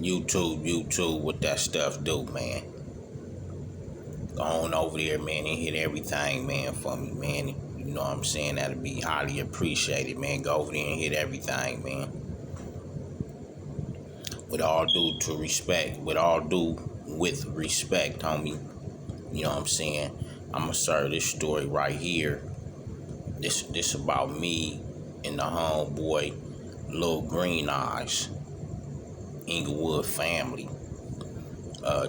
YouTube, what that stuff do, man. Go on over there, man, and hit everything, man, for me, man. You know what I'm saying? That'd be highly appreciated, man. Go over there and hit everything, man. With all due to respect, with respect, homie. You know what I'm saying? I'ma serve this story right here. This about me and the homeboy, Lil Green Eyes, Inglewood family,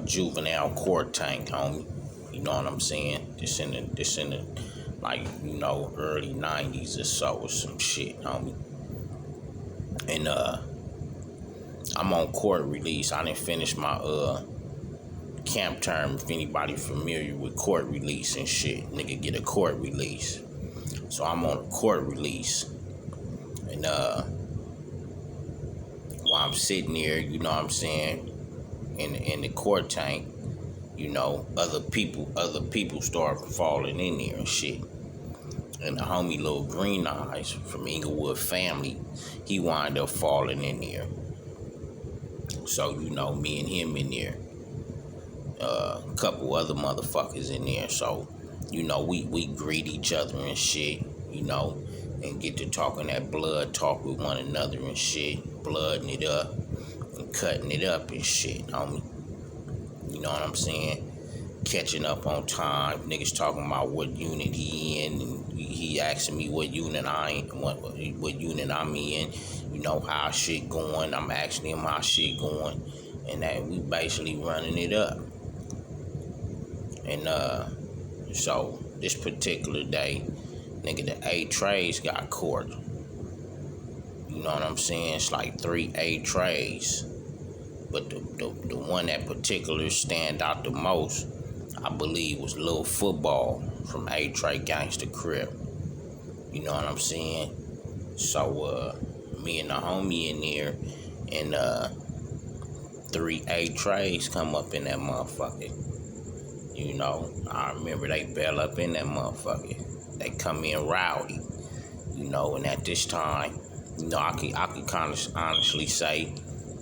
juvenile court tank, homie. You know what I'm saying? This in the like, early 90s or so or some shit, homie. And I'm on court release. I didn't finish my camp term. If anybody familiar with court release and shit, nigga get a court release. So I'm on a court release. And while I'm sitting there, you know what I'm saying, in the court tank, other people start falling in there and shit. And the homie Lil Green Eyes from Inglewood family, he wind up falling in there. So, me and him in there. A couple other motherfuckers in there. So, we greet each other and shit, and get to talking that blood talk with one another and shit, blooding it up and cutting it up and shit, homie. You know what I'm saying? Catching up on time. Niggas talking about what unit he in, and he asking me what unit what unit I'm in. How shit going. I'm asking him how shit going, and that we basically running it up. And so this particular day, nigga, the A trays got caught. You know what I'm saying? It's like 3 A trays. But the one that particular stand out the most, I believe, was Lil Football from A Tray Gangsta Crib. You know what I'm saying? So me and the homie in there, and 3 A trays come up in that motherfucker. I remember they bail up in that motherfucker. They come in rowdy. And at this time, I could kind of honestly say,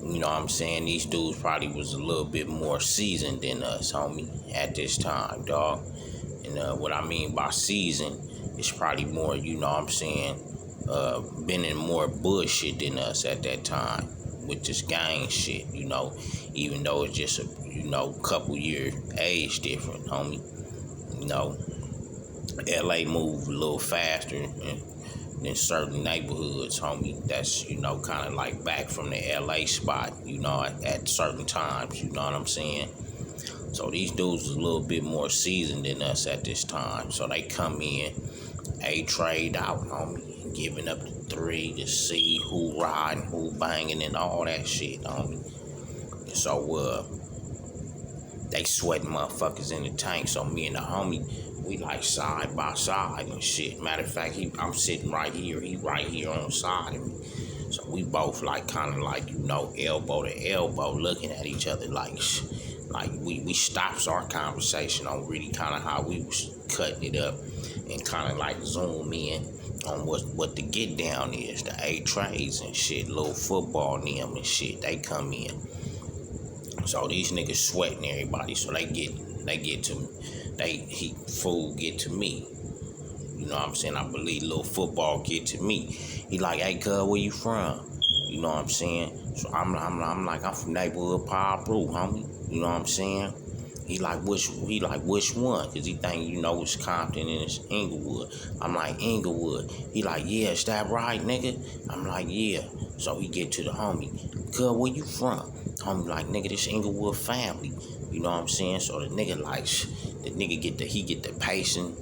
you know what I'm saying, these dudes probably was a little bit more seasoned than us, homie, at this time, dog. And what I mean by seasoned is probably more, you know what I'm saying, been in more bullshit than us at that time with this gang shit, even though it's just a, couple year age different, homie. LA move a little faster than certain neighborhoods, homie. That's, kind of like back from the LA spot, at certain times, you know what I'm saying? So these dudes is a little bit more seasoned than us at this time. So they come in, A trade out, homie, giving up the 3 to see who riding, who banging, and all that shit, homie. So they sweating motherfuckers in the tank. So me and the homie, we like side by side and shit. Matter of fact, I'm sitting right here. He right here on the side of me. So we both like kind of like, elbow to elbow, looking at each other like we stops our conversation on really kind of how we was cutting it up, and kind of like zoom in on what the get down is. The A trays and shit, Little Football and them and shit, they come in. So these niggas sweating everybody, so they get to me. Fool get to me. You know what I'm saying? I believe Little Football get to me. He like, hey, cuz, where you from? You know what I'm saying? So I'm like, I'm from neighborhood Power Brew, homie. You know what I'm saying? He like, which one? Cause he think, it's Compton and it's Inglewood. I'm like, Inglewood. He like, yeah, is that right, nigga? I'm like, yeah. So he get to the homie. Cuz, where you from? Homie like, nigga, this Inglewood family. You know what I'm saying? So the nigga like, he get the pacing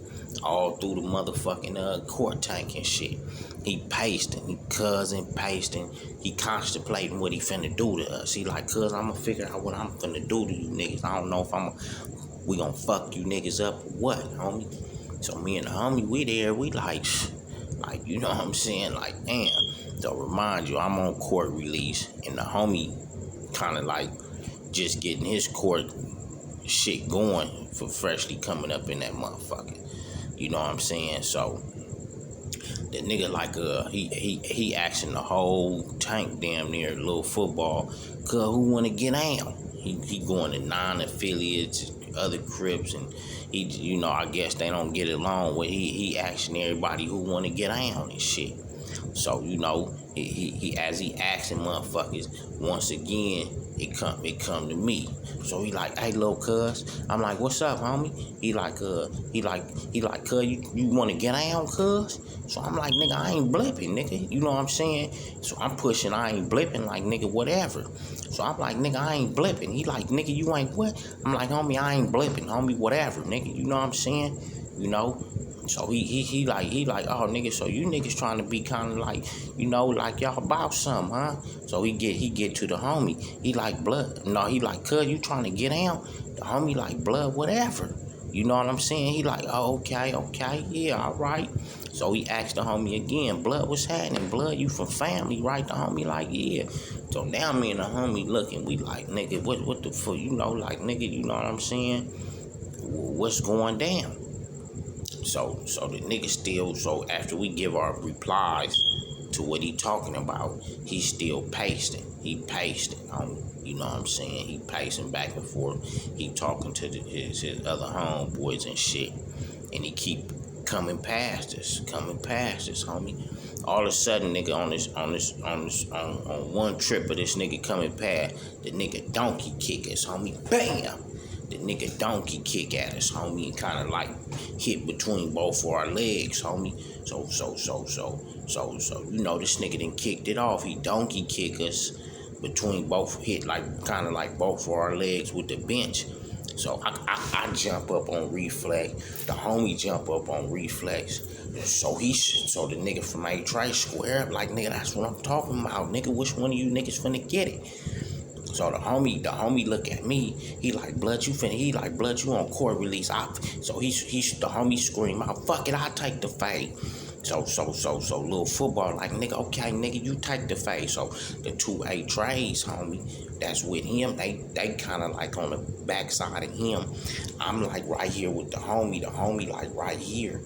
all through the motherfucking court tank and shit. He pasting, he pasting, he contemplating what he finna do to us. He like, cuz, I'ma figure out what I'm finna do to you niggas. I don't know if we gonna fuck you niggas up or what, homie. So me and the homie, we there, we like, you know what I'm saying? Like, damn. So remind you, I'm on court release, and the homie kind of like just getting his court shit going for freshly coming up in that motherfucker. You know what I'm saying? So The nigga like he asking the whole tank damn near little football, cause who wanna get down? He going to non-affiliates, other Crips, and I guess they don't get along with he asking everybody who wanna get down and shit. So he as he asking motherfuckers, once again it come to me. So he like, hey little cuz. I'm like, what's up, homie? He like cuz, you wanna get down, cuz? So I'm like, nigga, I ain't blipping, nigga. You know what I'm saying? So I'm pushing, I ain't blipping, like, nigga, whatever. So I'm like, nigga, I ain't blipping. He like, nigga, you ain't what? I'm like, homie, I ain't blipping, homie, whatever, nigga. You know what I'm saying? So he like, oh nigga, so you niggas trying to be kind of like, like y'all about something, huh? So he get to the homie. He like, blood. No, he like, cuz, you trying to get down? The homie like, blood, whatever. You know what I'm saying? He like, oh, okay, yeah, all right. So he asked the homie again, blood, what's happening? Blood, you from family, right? The homie like, yeah. So now me and the homie looking, we like, nigga, what the fuck? Like, nigga, you know what I'm saying? What's going down? So the nigga still, so after we give our replies to what he talking about, he still pasting. He pasting, you know what I'm saying? He pacing back and forth. He talking to his other homeboys and shit. And he keep coming past us, homie. All of a sudden, nigga, on one trip of this nigga coming past, the nigga donkey kick us, homie. Bam! The nigga donkey kick at us, homie, and kind of like hit between both of our legs, homie. So, this nigga done kicked it off. He donkey kick us between both, hit like kind of like both of our legs with the bench. So I jump up on reflex. The homie jump up on reflex. So the nigga from A Trey square up like, nigga, that's what I'm talking about, nigga. Which one of you niggas finna get it? So the homie look at me. He like, blood, you on court release. The homie scream out, fuck it, I'll take the fade. So little football like, nigga, okay, nigga, you take the fade. So the 2A trades, homie, that's with him. They kind of like on the backside of him. I'm like right here with the homie like right here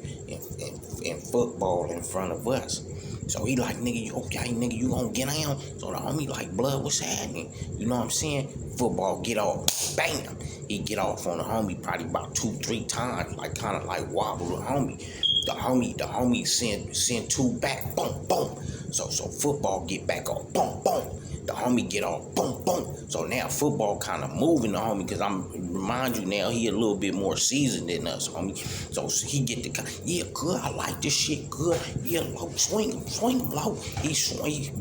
in football in front of us. So he like, nigga, you okay, nigga, you gonna get down? So the homie like, blood, what's happening? You know what I'm saying? Football get off, bam. He get off on the homie probably about 2-3 times, like kind of like wobble the homie. The homie send two back, boom, boom. So football get back off, boom, boom. The homie get off, boom, boom. So now football kind of moving the homie, because remind you now, he a little bit more seasoned than us, homie. So he get the, yeah, good, I like this shit, good. Yeah, low, swing him, low. He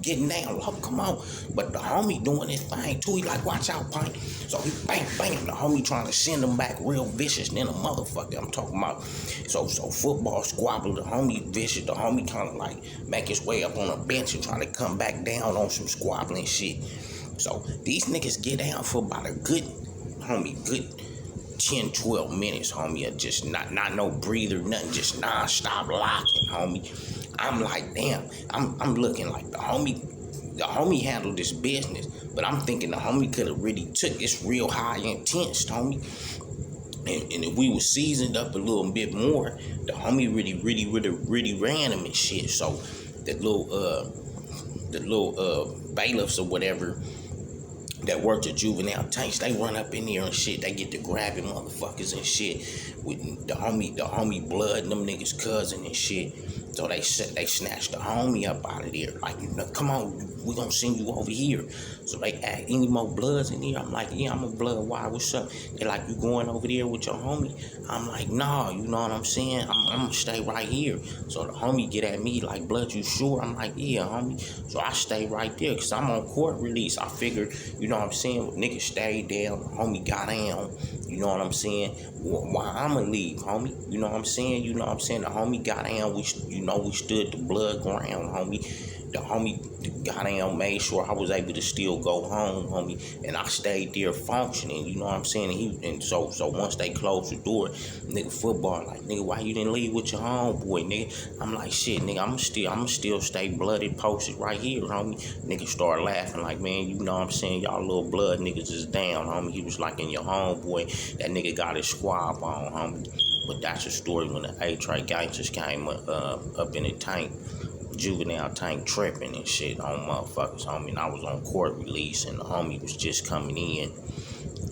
getting down, low, come on. But the homie doing his thing too. He like, watch out, pint. So he bang, the homie trying to send him back real vicious than a motherfucker. I'm talking about. So football squabble, the homie vicious, the homie kind of like make his way up on a bench and try to come back down on some squabbling shit. So these niggas get down for about a good 10-12 minutes, homie, of just not no breather, nothing, just non-stop locking, homie. I'm like, damn, I'm looking like the homie handled this business, but I'm thinking the homie could have really took this real high intense, homie. And if we were seasoned up a little bit more, the homie really ran him and shit. So the little bailiffs or whatever that work the juvenile tanks, they run up in there and shit. They get to grabbing motherfuckers and shit with the homie blood and them niggas cousin and shit. So they snatched the homie up out of there. Like, come on, we gonna send you over here. So they ask, any more bloods in here? I'm like, yeah, I'm a blood. Why? What's up? They like, you going over there with your homie? I'm like, nah, you know what I'm saying? I'm gonna stay right here. So the homie get at me like, blood, you sure? I'm like, yeah, homie. So I stay right there because I'm on court release. I figured, you know what I'm saying? Niggas stayed down, the homie got down. You know what I'm saying? Why I'ma leave, homie? You know what I'm saying? The homie got down. We stood the blood ground, homie. The homie, the goddamn made sure I was able to still go home, homie, and I stayed there functioning. You know what I'm saying? And so once they closed the door, nigga, football like, nigga, why you didn't leave with your homeboy, nigga? I'm like, shit, nigga, I'ma still stay blooded, posted right here, homie. Nigga started laughing like, man, you know what I'm saying? Y'all little blood niggas is down, homie. He was like, in your homeboy, that nigga got his squab on, homie. But that's a story when the A-Tray gangsters came up in the tank, juvenile tank, tripping and shit on motherfuckers, homie. And I was on court release, and the homie was just coming in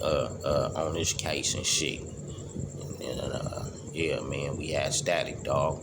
on this case and shit. And yeah, man, we had static, dog.